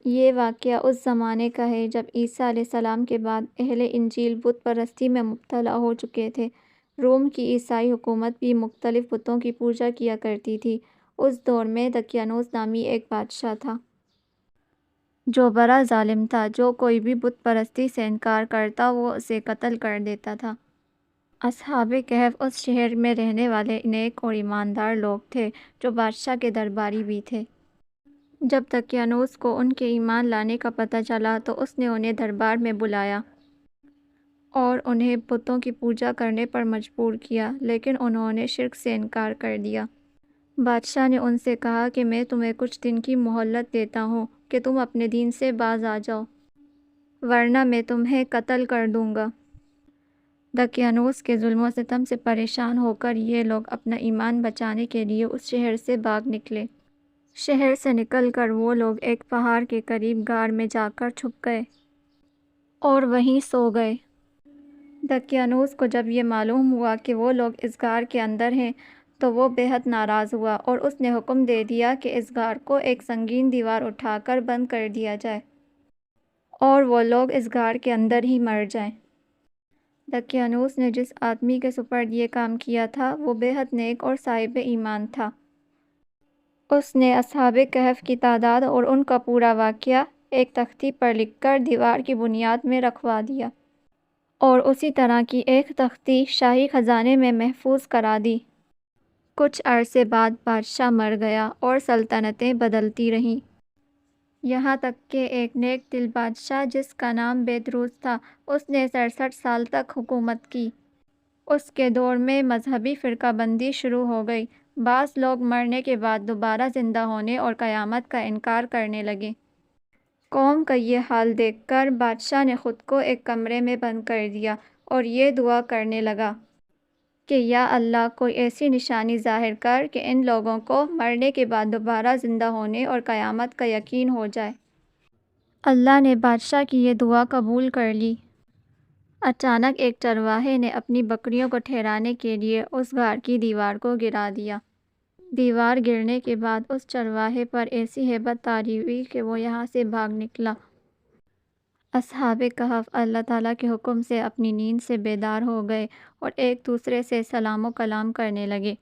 یہ واقعہ اس زمانے کا ہے جب عیسیٰ علیہ السلام کے بعد اہل انجیل بت پرستی میں مبتلا ہو چکے تھے۔ روم کی عیسائی حکومت بھی مختلف بتوں کی پوجا کیا کرتی تھی۔ اس دور میں دقیانوس نامی ایک بادشاہ تھا جو بڑا ظالم تھا۔ جو کوئی بھی بت پرستی سے انکار کرتا وہ اسے قتل کر دیتا تھا۔ اصحاب کہف اس شہر میں رہنے والے نیک اور ایماندار لوگ تھے جو بادشاہ کے درباری بھی تھے۔ جب دقیانوس کو ان کے ایمان لانے کا پتہ چلا تو اس نے انہیں دربار میں بلایا اور انہیں بتوں کی پوجا کرنے پر مجبور کیا، لیکن انہوں نے شرک سے انکار کر دیا۔ بادشاہ نے ان سے کہا کہ میں تمہیں کچھ دن کی مہلت دیتا ہوں کہ تم اپنے دین سے باز آ جاؤ، ورنہ میں تمہیں قتل کر دوں گا۔ دقیانوس کے ظلم و ستم سے پریشان ہو کر یہ لوگ اپنا ایمان بچانے کے لیے اس شہر سے بھاگ نکلے۔ شہر سے نکل کر وہ لوگ ایک پہاڑ کے قریب غار میں جا کر چھپ گئے اور وہیں سو گئے۔ دقیانوس کو جب یہ معلوم ہوا کہ وہ لوگ اس غار کے اندر ہیں تو وہ بے حد ناراض ہوا اور اس نے حکم دے دیا کہ اس غار کو ایک سنگین دیوار اٹھا کر بند کر دیا جائے اور وہ لوگ اس غار کے اندر ہی مر جائیں۔ دقیانوس نے جس آدمی کے سپرد یہ کام کیا تھا وہ بے حد نیک اور صاحب ایمان تھا۔ اس نے اصحاب کہف کی تعداد اور ان کا پورا واقعہ ایک تختی پر لکھ کر دیوار کی بنیاد میں رکھوا دیا اور اسی طرح کی ایک تختی شاہی خزانے میں محفوظ کرا دی۔ کچھ عرصے بعد بادشاہ مر گیا اور سلطنتیں بدلتی رہیں، یہاں تک کہ ایک نیک دل بادشاہ جس کا نام بیدروس تھا، اس نے 66 سال تک حکومت کی۔ اس کے دور میں مذہبی فرقہ بندی شروع ہو گئی۔ بعض لوگ مرنے کے بعد دوبارہ زندہ ہونے اور قیامت کا انکار کرنے لگے۔ قوم کا یہ حال دیکھ کر بادشاہ نے خود کو ایک کمرے میں بند کر دیا اور یہ دعا کرنے لگا کہ یا اللہ، کوئی ایسی نشانی ظاہر کر کہ ان لوگوں کو مرنے کے بعد دوبارہ زندہ ہونے اور قیامت کا یقین ہو جائے۔ اللہ نے بادشاہ کی یہ دعا قبول کر لی۔ اچانک ایک چرواہے نے اپنی بکریوں کو ٹھہرانے کے لیے اس غار کی دیوار کو گرا دیا۔ دیوار گرنے کے بعد اس چرواہے پر ایسی ہیبت طاری ہوئی کہ وہ یہاں سے بھاگ نکلا۔ اصحاب کہف اللہ تعالیٰ کے حکم سے اپنی نیند سے بیدار ہو گئے اور ایک دوسرے سے سلام و کلام کرنے لگے۔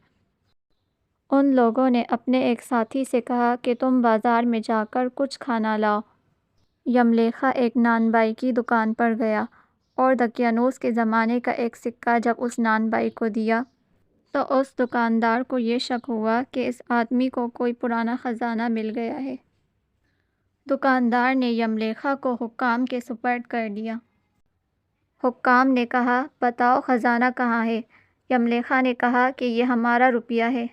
ان لوگوں نے اپنے ایک ساتھی سے کہا کہ تم بازار میں جا کر کچھ کھانا لاؤ۔ یملیخا ایک نان بائی کی دکان پر گیا اور دقیانوس کے زمانے کا ایک سکہ جب اس نان بائی کو دیا تو اس دکاندار کو یہ شک ہوا کہ اس آدمی کو کوئی پرانا خزانہ مل گیا ہے۔ دکاندار نے یملیخا کو حکام کے سپرد کر دیا۔ حکام نے کہا، بتاؤ خزانہ کہاں ہے؟ یملیخا نے کہا کہ یہ ہمارا روپیہ ہے۔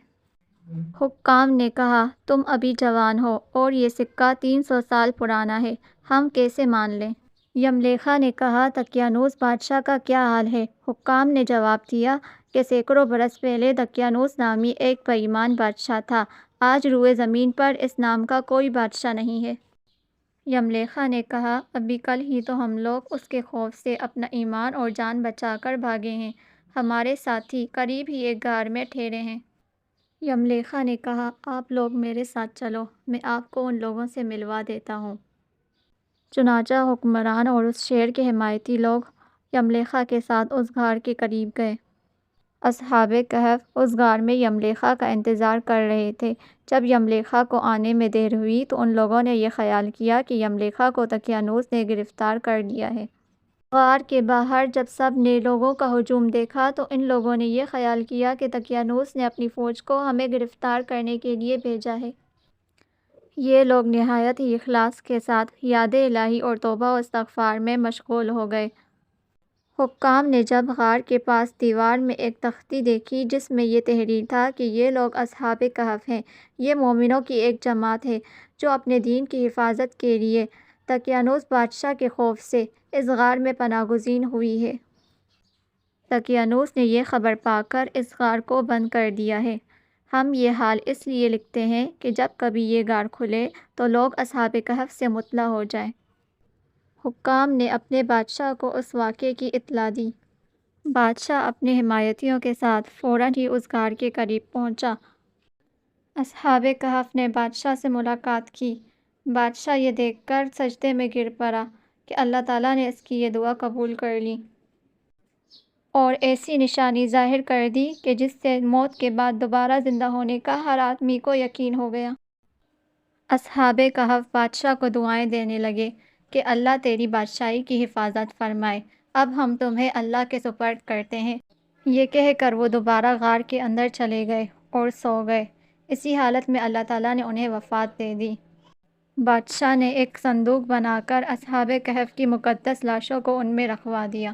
حکام نے کہا، تم ابھی جوان ہو اور یہ سکہ 300 سال پرانا ہے، ہم کیسے مان لیں؟ یملیخا نے کہا، دقیانوس بادشاہ کا کیا حال ہے؟ حکام نے جواب دیا کہ سینکڑوں برس پہلے دقیانوس نامی ایک بے ایمان بادشاہ تھا، آج روئے زمین پر اس نام کا کوئی بادشاہ نہیں ہے۔ یملیخا نے کہا، ابھی کل ہی تو ہم لوگ اس کے خوف سے اپنا ایمان اور جان بچا کر بھاگے ہیں، ہمارے ساتھی قریب ہی ایک غار میں ٹھہرے ہیں۔ یملیخا نے کہا، آپ لوگ میرے ساتھ چلو، میں آپ کو ان لوگوں سے ملوا دیتا ہوں۔ چنانچہ حکمران اور اس شہر کے حمایتی لوگ یملیخا کے ساتھ اس غار کے قریب گئے۔ اصحاب کہف اس غار میں یملیخا کا انتظار کر رہے تھے۔ جب یملیخا کو آنے میں دیر ہوئی تو ان لوگوں نے یہ خیال کیا کہ یملیخا کو دقیانوس نے گرفتار کر لیا ہے۔ غار کے باہر جب سب نے لوگوں کا ہجوم دیکھا تو ان لوگوں نے یہ خیال کیا کہ دقیانوس نے اپنی فوج کو ہمیں گرفتار کرنے کے لیے بھیجا ہے۔ یہ لوگ نہایت ہی اخلاص کے ساتھ یاد الہی اور توبہ و استغفار میں مشغول ہو گئے۔ حکام نے جب غار کے پاس دیوار میں ایک تختی دیکھی جس میں یہ تحریر تھا کہ یہ لوگ اصحاب کہف ہیں، یہ مومنوں کی ایک جماعت ہے جو اپنے دین کی حفاظت کے لیے دقیانوس بادشاہ کے خوف سے اس غار میں پناہ گزین ہوئی ہے۔ دقیانوس نے یہ خبر پا کر اس غار کو بند کر دیا ہے۔ ہم یہ حال اس لیے لکھتے ہیں کہ جب کبھی یہ غار کھلے تو لوگ اصحاب کہف سے مطلع ہو جائیں۔ حکام نے اپنے بادشاہ کو اس واقعے کی اطلاع دی۔ بادشاہ اپنے حمایتیوں کے ساتھ فوراً ہی اس غار کے قریب پہنچا۔ اصحاب کہف نے بادشاہ سے ملاقات کی۔ بادشاہ یہ دیکھ کر سجدے میں گر پڑا کہ اللہ تعالیٰ نے اس کی یہ دعا قبول کر لی اور ایسی نشانی ظاہر کر دی کہ جس سے موت کے بعد دوبارہ زندہ ہونے کا ہر آدمی کو یقین ہو گیا۔ اصحاب کہف بادشاہ کو دعائیں دینے لگے کہ اللہ تیری بادشاہی کی حفاظت فرمائے، اب ہم تمہیں اللہ کے سپرد کرتے ہیں۔ یہ کہہ کر وہ دوبارہ غار کے اندر چلے گئے اور سو گئے۔ اسی حالت میں اللہ تعالیٰ نے انہیں وفات دے دی۔ بادشاہ نے ایک صندوق بنا کر اصحاب کہف کی مقدس لاشوں کو ان میں رکھوا دیا۔